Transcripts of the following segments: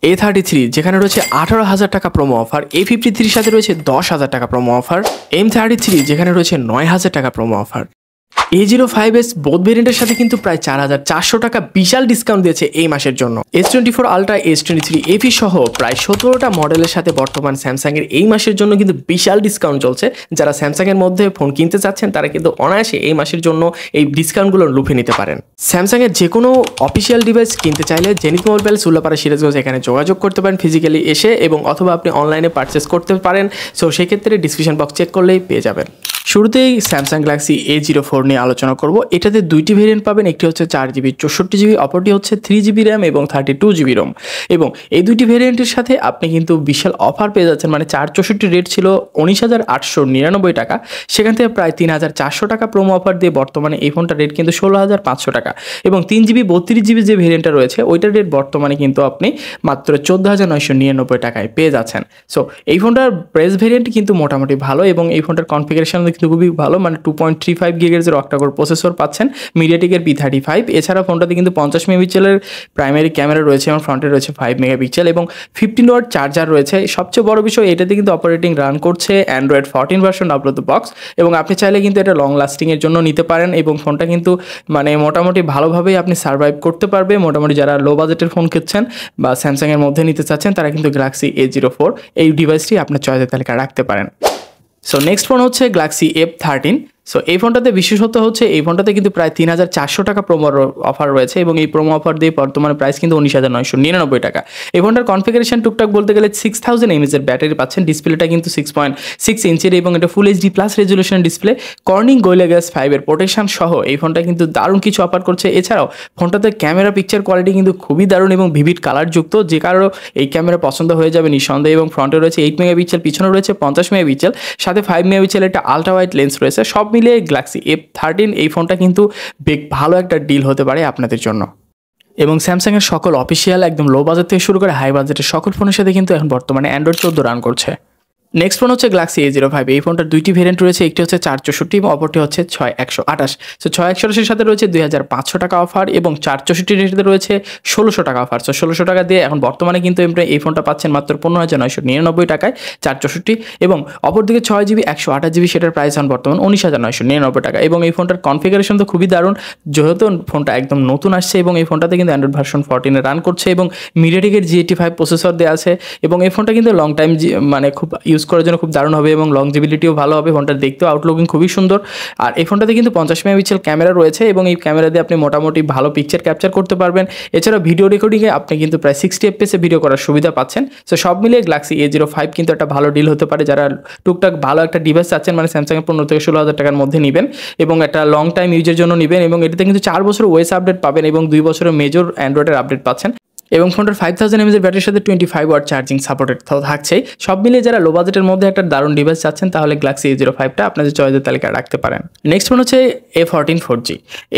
A33 যেখানে রয়েছে 18,000 টাকা প্রোমো অফার, A53 সাথে রয়েছে 10,000 টাকা প্রোমো অফার, M33 যেখানে রয়েছে 9,000 টাকা প্রোমো অফার। A05s বোথ ভেরিয়েন্টের সাথে কিন্তু প্রায় 4,400 টাকা বিশাল ডিসকাউন্ট দিয়েছে এই মাসের জন্য। S24 আলট্রা, S23 FE সহ প্রায় 17টা মডেলের সাথে বর্তমান স্যামসাংয়ের এই মাসের জন্য কিন্তু বিশাল ডিসকাউন্ট চলছে। যারা স্যামসাংয়ের মধ্যে ফোন কিনতে চাচ্ছেন তারা কিন্তু অনায়াসে এই মাসের জন্য এই ডিসকাউন্টগুলো লুফে নিতে পারেন। স্যামসাংয়ের যে কোনো অফিসিয়াল ডিভাইস কিনতে চাইলে zenith mobile palace Ullapara Sirajganj এখানে যোগাযোগ করতে পারেন ফিজিক্যালি এসে, এবং অথবা আপনি অনলাইনে পারচেস করতে পারেন। সো সেক্ষেত্রে ডিসক্রিপশন বক্স চেক করলেই পেয়ে যাবেন। শুরুতেই স্যামসাং গ্যালাক্সি A04 নিয়ে আলোচনা করব। এটাতে দুইটি ভেরিয়েন্ট পাবেন, একটি হচ্ছে 4GB 64GB, অপরটি হচ্ছে 3GB র্যাম এবং 32GB রোম। এবং এই দুইটি ভেরিয়েন্টের সাথে আপনি কিন্তু বিশাল অফার পেয়ে যাচ্ছেন। মানে 464 রেট ছিল 19,899 টাকা, সেখান থেকে প্রায় 3,400 টাকা প্রোমো অফার দিয়ে বর্তমানে এই ফোনটার রেট কিন্তু 16,500 টাকা। এবং 3GB 32GB যে ভেরিয়েন্টটা রয়েছে ওইটার রেট বর্তমানে কিন্তু আপনি মাত্র 14,999 টাকায় পেয়ে যাচ্ছেন। সো এই ফোনটার প্রাইস ভেরিয়েন্ট কিন্তু মোটামুটি ভালো, এবং এই ফোনটার কনফিগারেশন কিন্তু খুবই ভালো। মানে 2.35 GHz অক্টাকোর প্রসেসর পাচ্ছেন, মিডিয়াটেকের P35। এছাড়া ফোনটাতে কিন্তু 50 মেগাপিক্সেলের প্রাইমারি ক্যামেরা রয়েছে এবং ফ্রন্টে রয়েছে 5 মেগাপিক্সেল এবং 15 ওয়াট চার্জার রয়েছে। সবচেয়ে বড় বিষয়, এটাতে কিন্তু অপারেটিং রান করছে Android 14 version out of the box, এবং আপনি চাইলে কিন্তু এটা লং লাস্টিংয়ের জন্য নিতে পারেন। এবং ফোনটা কিন্তু মানে মোটামুটি ভালোভাবেই আপনি সার্ভাইভ করতে পারবে। মোটামুটি যারা লো বাজেটের ফোন কিনছেন বা স্যামসাংয়ের মধ্যে নিতে চাচ্ছেন তারা কিন্তু গ্যালাক্সি A04 এই ডিভাইসটি আপনার চয়েসের তালিকায় রাখতে পারেন। সো নেক্সট ফোন হচ্ছে গ্যালাক্সি F13। সো এই ফোনটাতে বিশেষত্ব হচ্ছে এই ফোনটাতে কিন্তু প্রায় 3,400 টাকা প্রোমো অফার রয়েছে, এবং এই প্রোমো অফার দিয়ে বর্তমানে প্রাইস কিন্তু 19,999 টাকা। এই ফোনটার কনফিগারেশন টুকটাক বলতে গেলে 6000 mAh এর ব্যাটারি পাচ্ছেন। ডিসপ্লেটা কিন্তু 6.6 ইঞ্চের এবং এটা ফুল HD plus resolution display. Corning gorilla glass 5 এর প্রোটেকশন সহ এই ফোনটা কিন্তু দারুণ কিছু অফার করছে। এছাড়াও ফোনটাতে ক্যামেরা পিকচার কোয়ালিটি কিন্তু খুবই দারুণ এবং ভিভিড কালারযুক্ত, যে কারণে এই ক্যামেরা পছন্দ হয়ে যাবে নিঃসন্দেহে। এবং ফ্রন্টে রয়েছে 8 মেগাপিক্সেল, পিছনে রয়েছে 50 মেগাপিক্সেল, সাথে 5 মেগাপিক্সেল একটা আলট্রা ওয়াইড লেন্স রয়েছে। সব মিলিয়ে গ্যালাক্সি F13 এই ফোনটা কিন্তু বেশ ভালো একটা ডিল হতে পারে আপনাদের জন্য। এবং স্যামসাংয়ের সকল অফিসিয়াল একদম লো বাজেট থেকে শুরু করে হাই বাজেটের সকল ফোনের সাথে কিন্তু এখন বর্তমানে Android 14 রান করছে। নেক্সট ফোন হচ্ছে গ্যালাক্সি A05। এই ফোনটার দুইটি ভেরিয়েন্ট রয়েছে, একটি হচ্ছে 464 এবং অপরটি হচ্ছে 6128। সো 6128 এর সাথে রয়েছে 2,500 টাকা অফার, এবং 464 এর সাথে রয়েছে 1,600 টাকা অফার। সো 1,600 টাকা দিয়ে এখন বর্তমানে কিন্তু এই ফোনটা পাচ্ছেন মাত্র 15,999 টাকায় 464, এবং অপরদিকে 6GB 128GB সেটার প্রাইস এখন বর্তমান 19,999 টাকা। এবং এই ফোনটার কনফিগারেশন তো খুবই দারুণ, যেহেতু ফোনটা একদম নতুন আসছে এবং এই ফোনটাতে কিন্তু Android ভার্সন 14 রান করছে এবং মিডিয়াটেকের G85 প্রসেসর দেওয়া আছে। এবং এই ফোনটা কিন্তু লং টাইম মানে খুব ইউজ করার জন্য খুব দারুণ হবে এবং লংজিবিলিটিও ভালো হবে। ফোনটা দেখতেও আউটলুকিং খুবই সুন্দর। আর এই ফোনটাতে কিন্তু 50 মেগাপিক্সেল ক্যামেরা রয়েছে, এবং এই ক্যামেরা দিয়ে আপনি মোটামুটি ভালো পিকচার ক্যাপচার করতে পারবেন। এছাড়া ভিডিও রেকর্ডিংয়ে আপনি কিন্তু প্রায় 60 FPS ভিডিও করার সুবিধা পাচ্ছেন। সো সব মিলিয়ে গ্যালাক্সি A05 কিন্তু একটা ভালো ডিল হতে পারে যারা টুকটাক ভালো একটা ডিভাইস চাচ্ছেন, মানে স্যামসাংয়ের 15 থেকে 16,000 টাকার মধ্যে নেবেন এবং একটা লং টাইম ইউজের জন্য নেবেন। এবং এটাতে কিন্তু 4 বছর ওএস আপডেট পাবেন এবং 2 বছরের মেজর অ্যান্ড্রয়েডের আপডেট পাচ্ছেন। এবং ফোনটার 5000 mAh ব্যাটারির সাথে 25 ওয়াট চার্জিং সাপোর্টেড থাকছেই। সব মিলিয়ে যারা লো বাজেটের মধ্যে একটা দারুণ ডিভাইস চাচ্ছেন তাহলে গ্যালাক্সি A05টা আপনাদের চয়েসের তালিকায় রাখতে পারেন। নেক্সট ফোন হচ্ছে A14 4G।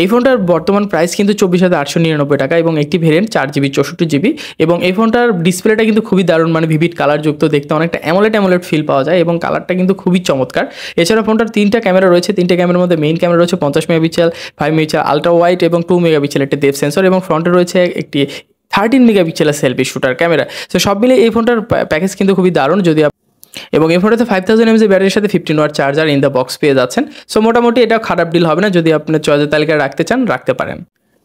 এই ফোনটার বর্তমান প্রাইস কিন্তু 24,899 টাকা এবং একটি ভেরিয়েন্ট 4GB 64GB। এবং এই ফোনটার ডিসপ্লেটা কিন্তু খুবই দারুণ, মানে ভিভিড কালারযুক্ত, দেখতে অনেকটা অ্যামোলেড ফিল পাওয়া যায় এবং কালারটা কিন্তু খুবই চমৎকার। এছাড়া ফোনটার 3টা ক্যামেরা রয়েছে, 3টে ক্যামেরার মধ্যে মেইন ক্যামেরা রয়েছে 50 মেগাপিক্সেল, 5 মেগাপিক্সেল আলট্রা ওয়াইড এবং 2 মেগাপিক্সেল একটা ডেপথ সেন্সর, এবং ফ্রন্টে রয়েছে একটি 13 মেগাপিক্সেলের সেলফি শুটার ক্যামেরা। সো সব মিলে এই ফোনটার প্যাকেজ কিন্তু খুবই দারুণ। এবং এই ফোনটাতে 5000 mAh ব্যাটারির সাথে 15 watt charger in the box পেয়ে যাচ্ছেন। সো মোটামুটি এটা খারাপ ডিল হবে না, যদি আপনার চয়েসের তালিকায় রাখতে চান রাখতে পারেন।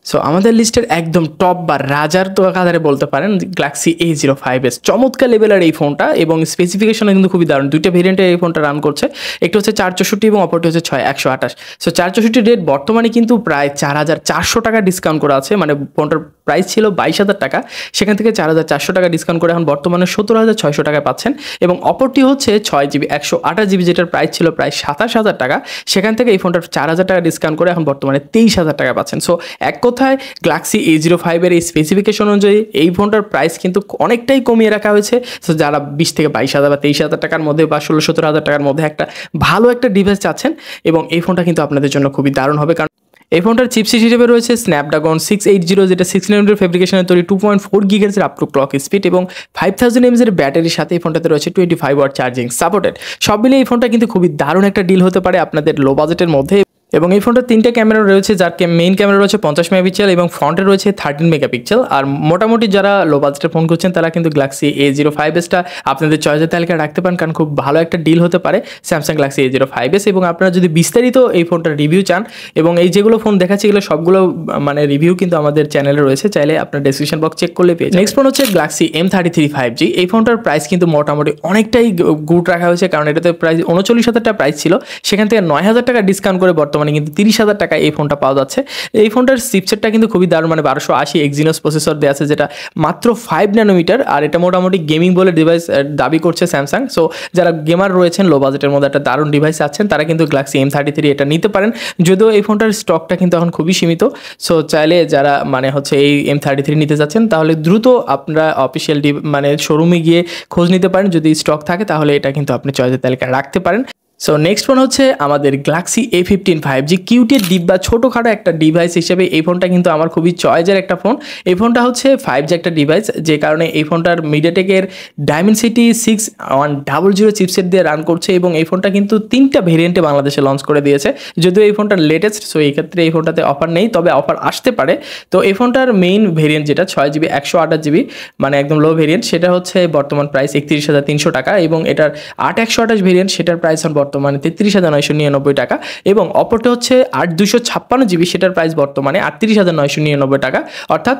সো আমাদের লিস্টের একদম টপ বা রাজার তো কাতারে বলতে পারেন গ্যালাক্সি A05s। চমৎকার লেভেলের এই ফোনটা এবং স্পেসিফিকেশনে কিন্তু খুবই দারুণ। দুইটা ভেরিয়েন্টে এই ফোনটা রান করছে, একটি হচ্ছে 464 এবং অপরটি হচ্ছে 6128। সো 464 রেট বর্তমানে কিন্তু প্রায় 4,400 টাকা ডিসকাউন্ট করা আছে, মানে ফোনটার প্রাইস ছিল 22,000 টাকা, সেখান থেকে 4,400 টাকা ডিসকাউন্ট করে এখন বর্তমানে 17,600 টাকায় পাচ্ছেন। এবং অপরটি হচ্ছে 6GB 128GB যেটার প্রাইস ছিল প্রায় 27,000 টাকা, সেখান থেকে এই ফোনটার 4,000 টাকা ডিসকাউন্ট করে এখন বর্তমানে 23,000 টাকা পাচ্ছেন। সো এক কথায় গ্যালাক্সি A05 এর এই স্পেসিফিকেশন অনুযায়ী এই ফোনটার প্রাইস কিন্তু অনেকটাই কমিয়ে রাখা হয়েছে। সো যারা 20 থেকে 22,000 বা 23,000 টাকার মধ্যে বা 16-17,000 টাকার মধ্যে একটা ভালো একটা ডিভাইস চাচ্ছেন, এবং এই ফোনটা কিন্তু আপনাদের জন্য খুবই দারুণ হবে। কারণ এই ফোনটার চিপসেট হিসেবে রয়েছে স্ন্যাপড্রাগন 680, যেটা 6 nm ফেব্রিকেশনের তৈরি, 2.4 GHz up to clock speed এবং 5000 mAh ব্যাটারির সাথে এই ফোনটাতে রয়েছে 25 ওয়াট চার্জিং সাপোর্টেড। সব মিলিয়ে এই ফোনটা কিন্তু খুবই দারুণ একটা ডিল হতে পারে আপনাদের লো বাজেটের মধ্যে। এবং এই ফোনটা 3টা ক্যামেরা রয়েছে, যার মেইন ক্যামেরা রয়েছে 50 মেগাপিক্সেল এবং ফ্রন্টে রয়েছে 13 মেগাপিক্সেল। আর মোটামুটি যারা লো বাজেটের ফোন করছেন তারা কিন্তু গ্যালাক্সি A05s আপনাদের চয়েসের তালিকায় রাখতে পারেন, কারণ খুব ভালো একটা ডিল হতে পারে স্যামসাং গ্যালাক্সি A05s। এবং আপনারা যদি বিস্তারিত এই ফোনটার রিভিউ চান, এবং এই যেগুলো ফোন দেখাচ্ছি এগুলো সবগুলো মানে রিভিউ কিন্তু আমাদের চ্যানেলে রয়েছে, চাইলে আপনার ডেসক্রিপশন বক্স চেক করলে পেয়ে যাবেন। নেক্সট ফোন হচ্ছে গ্যালাক্সি M33 5G। এই ফোনটার প্রাইস কিন্তু মোটামুটি অনেকটাই গুড রাখা হয়েছে, কারণ এটাতে প্রাইস 39,000 টাকা প্রাইস ছিল, সেখান থেকে 9,000 টাকা ডিসকাউন্ট করে বর্তমানে কিন্তু 30,000 টাকা এই ফোনটা পাওয়া যাচ্ছে। এই ফোনটার চিপসেটটা কিন্তু খুবই দারুণ, মানে 1280 এক্সিনোস প্রসেসর দেওয়া আছে, যেটা মাত্র 5 ন্যানোমিটার। আর এটা মোটামুটি গেমিং বলে ডিভাইস দাবি করছে স্যামসাং। সো যারা গেমার রয়েছেন, লো বাজেটের মধ্যে একটা দারুণ ডিভাইস আছেন, তারা কিন্তু গ্যালাক্সি M33 এটা নিতে পারেন, যদিও এই ফোনটার স্টকটা কিন্তু এখন খুবই সীমিত। সো চাইলে যারা মানে হচ্ছে এই M33 নিতে যাচ্ছেন, তাহলে দ্রুত আপনারা অফিসিয়াল মানে শোরুমে গিয়ে খোঁজ নিতে পারেন, যদি স্টক থাকে তাহলে এটা কিন্তু আপনি চয়েসের তালিকায় রাখতে পারেন। সো নেক্সট ফোন হচ্ছে আমাদের গ্যালাক্সি A15 5G। কিউটের ডিব্বা ছোটোখাটো একটা ডিভাইস হিসেবে এই ফোনটা কিন্তু আমার খুবই চয়েসের একটা ফোন। এই ফোনটা হচ্ছে 5G একটা ডিভাইস, যে কারণে এই ফোনটার মিডিয়াটেকের ডায়মেনসিটি 6100 চিপসেট দিয়ে রান করছে, এবং এই ফোনটা কিন্তু 3টা ভেরিয়েন্টে বাংলাদেশে লঞ্চ করে দিয়েছে, যদিও এই ফোনটা লেটেস্ট। সো এই ক্ষেত্রে এই ফোনটাতে অফার নেই, তবে অফার আসতে পারে। তো এই ফোনটার মেইন ভেরিয়েন্ট যেটা 6GB 128GB মানে একদম লো ভেরিয়েন্ট, সেটা হচ্ছে বর্তমান প্রাইস 31,300 টাকা, এবং এটার 8/128 ভেরিয়েন্ট সেটার প্রাইস বর্তমানে 33,999 টাকা, এবং অপরটা হচ্ছে 8/256GB, সেটার প্রাইস বর্তমানে 38,999 টাকা, অর্থাৎ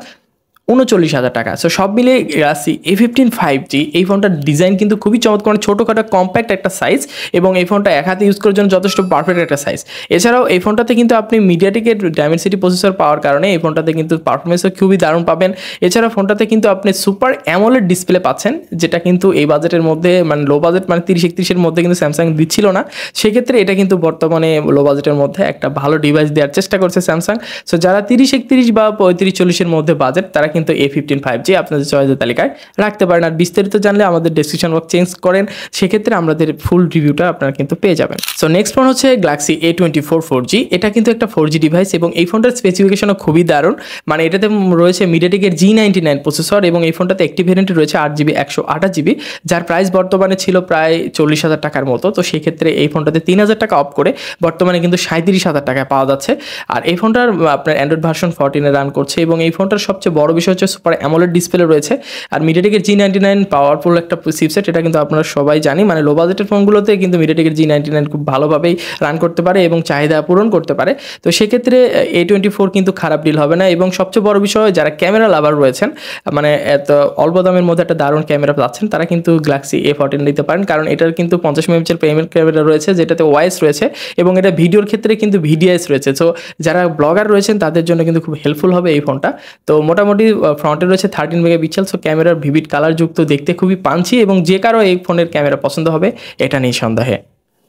39,000 টাকা। সো সব মিলে গ্যালাক্সি A15 5G এই ফোনটার ডিজাইন কিন্তু খুবই চমৎকার, ছোটোখাটো কম্প্যাক্ট একটা সাইজ, এবং এই ফোনটা এক হাতে ইউজ করার জন্য যথেষ্ট পারফেক্ট একটা সাইজ। এছাড়াও এই ফোনটাতে কিন্তু আপনি মিডিয়াটেকের ডায়মেনসিটি প্রসেসর পাওয়ার কারণে এই ফোনটাতে কিন্তু পারফরমেন্সও খুবই দারুণ পাবেন। এছাড়া ফোনটাতে কিন্তু আপনি সুপার অ্যামোলেড ডিসপ্লে পাচ্ছেন, যেটা কিন্তু এই বাজেটের মধ্যে মানে লো বাজেট মানে 30-31-এর মধ্যে কিন্তু স্যামসাং দিচ্ছিল না। সেক্ষেত্রে এটা কিন্তু বর্তমানে লো বাজেটের মধ্যে একটা ভালো ডিভাইস দেওয়ার চেষ্টা করছে স্যামসাং। সো যারা 30-31 বা 35-40-এর মধ্যে বাজেট, তারা কিন্তু A15 5G আপনাদের চয়েসের তালিকায় রাখতে পারেন। আর বিস্তারিত জানলে আমাদের ডেসক্রিপশন বক্স চেঞ্জ করেন, সেক্ষেত্রে আমাদের ফুল রিভিউটা আপনারা কিন্তু পেয়ে যাবেন। সো নেক্সট ফোন হচ্ছে গ্যালাক্সি A24 4G। এটা কিন্তু একটা 4G ডিভাইস, এবং এই ফোনটার স্পেসিফিকেশনও খুবই দারুণ। মানে এটাতে রয়েছে মিডিয়াটেকের G99 প্রসেসর, এবং এই ফোনটাতে একটি ভেরিয়েন্টে রয়েছে 8GB 128GB, যার প্রাইস বর্তমানে ছিল প্রায় 40,000 টাকার মতো। তো সেক্ষেত্রে এই ফোনটাতে 3,000 টাকা অফ করে বর্তমানে কিন্তু 37,000 টাকায় পাওয়া যাচ্ছে। আর এই ফোনটার আপনার অ্যান্ড্রয়েড ভার্সন 14-এ রান করছে, এবং এই ফোনটার সবচেয়ে বড় বিষয় হচ্ছে সুপার অ্যামোলেড ডিসপ্লে রয়েছে। আর মিডিয়াটেকের G99 পাওয়ারফুল একটা চিপসেট, এটা কিন্তু আপনারা সবাই জানি। মানে লো বাজেটের ফোনগুলোতে কিন্তু মিডিয়াটেকের G99 খুব ভালোভাবেই রান করতে পারে এবং চাহিদা পূরণ করতে পারে। তো সেক্ষেত্রে A24 কিন্তু খারাপ ডিল হবে না। এবং সবচেয়ে বড় বিষয়, যারা ক্যামেরা লাভার রয়েছেন, মানে এত অল্প দামের মধ্যে একটা দারুণ ক্যামেরা পাচ্ছেন, তারা কিন্তু গ্যালাক্সি A14 নিতে পারেন, কারণ এটার কিন্তু 50 মেগাপিক্সেল প্রাইমারি ক্যামেরা রয়েছে, যেটাতে ওয়াইস রয়েছে, এবং এটা ভিডিওর ক্ষেত্রে কিন্তু VDIS রয়েছে। সো যারা ব্লগার রয়েছেন তাদের জন্য কিন্তু খুব হেল্পফুল হবে এই ফোনটা। তো মোটামুটি ফ্রন্টে রয়েছে 13 মেগাপিক্সেল। সো ক্যামেরার ভিভিড কালার যুক্ত, দেখতে খুবই পাঞ্চি, এবং যে কারো এই ফোনের ক্যামেরা পছন্দ হবে এটা নিয়ে সন্দেহে।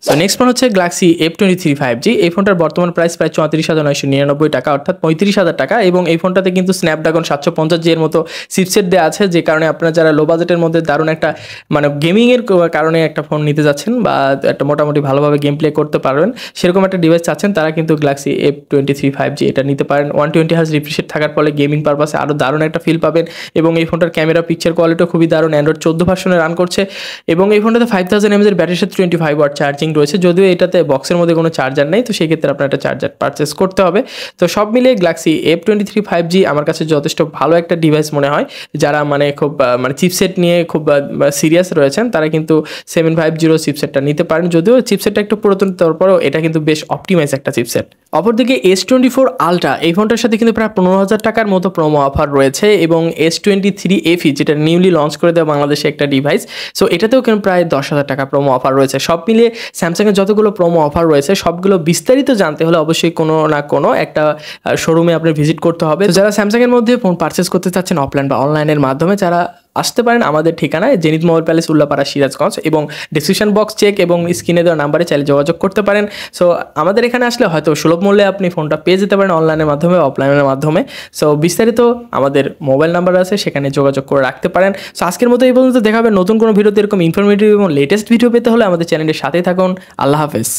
সো নেক্সট ফোন হচ্ছে গ্যালাক্সি F23 5G। এই ফোনটার বর্তমান প্রাইস প্রায় 34,999 টাকা, অর্থাৎ 35,000 টাকা, এবং এই ফোনটাতে কিন্তু স্ন্যাপড্রাগন 750G এর মতো চিপসেট দেওয়া আছে, যে কারণে আপনারা যারা লো বাজেটের মধ্যে দারুণ একটা মানে গেমিংয়ের কারণে একটা ফোন নিতে যাচ্ছেন, বা একটা মোটামুটি ভালোভাবে গেম প্লে করতে পারবেন সেরকম একটা ডিভাইস চাচ্ছেন, তারা কিন্তু গ্যালাক্সি F23 5G এটা নিতে পারেন। 120Hz রিফ্রেশ রেট থাকার ফলে গেমিং পারপাসে আরও দারুণ একটা ফিল পাবেন, এবং এই ফোনটার ক্যামেরা পিকচার কোয়ালিটিও খুবই দারুণ। অ্যান্ড্রয়েড 14 ভার্সনে রান করছে, এবং এই ফোনটাতে 5000 mAh ব্যাটারির সাথে 25 ওয়াট চার্জিং রয়েছে, যদিও এটাতে বক্সের মধ্যে কোনো চার্জার নেই। তো সেক্ষেত্রে আপনার একটা চার্জার পারচেস করতে হবে। তো সব মিলিয়ে গ্যালাক্সি F23 5G আমার কাছে যথেষ্ট ভালো একটা ডিভাইস মনে হয়। যারা মানে খুব মানে চিপসেট নিয়ে খুব সিরিয়াস রয়েছেন, তারা কিন্তু 750 চিপসেটটা নিতে পারেন, যদিও চিপসেটটা একটু পুরাতন, তারপরেও এটা কিন্তু বেশ অপটিমাইজ একটা চিপসেট। অপরদিকে S24 Ultra এই ফোনটার সাথে কিন্তু প্রায় 15,000 টাকার মতো প্রোমো অফার রয়েছে, এবং S23 FE যেটা নিউলি লঞ্চ করে দেওয়া বাংলাদেশে একটা ডিভাইস, সো এটাতেও কিন্তু প্রায় 10,000 টাকা প্রোমো অফার রয়েছে। সব মিলিয়ে স্যামসাংয়ের যতগুলো প্রোমো অফার রয়েছে সবগুলো বিস্তারিত জানতে হলে অবশ্যই কোনো না কোনো একটা শোরুমে আপনি ভিজিট করতে হবে। যারা স্যামসাংয়ের মধ্যে ফোন পারচেস করতে চাচ্ছেন অফলাইন বা অনলাইনের মাধ্যমে, যারা আসতে পারেন আমাদের ঠিকানায় zenith mobile palace, Ullapara, Sirajganj, এবং ডিসক্রিপশন বক্স চেক এবং স্ক্রিনে দেওয়া নাম্বারে চাইলে যোগাযোগ করতে পারেন। সো আমাদের এখানে আসলে হয়তো সুলভ মূল্যে আপনি ফোনটা পেয়ে যেতে পারেন অনলাইনের মাধ্যমে, অফলাইনের মাধ্যমে। সো বিস্তারিত আমাদের মোবাইল নাম্বার আছে, সেখানে যোগাযোগ করে রাখতে পারেন। সো আজকের মতো এই পর্যন্ত, দেখা হবে নতুন কোনো ভিডিওতে। এরকম ইনফরমেটিভ এবং লেটেস্ট ভিডিও পেতে হলে আমাদের চ্যানেলের সাথেই থাকুন। আল্লাহ হাফেজ।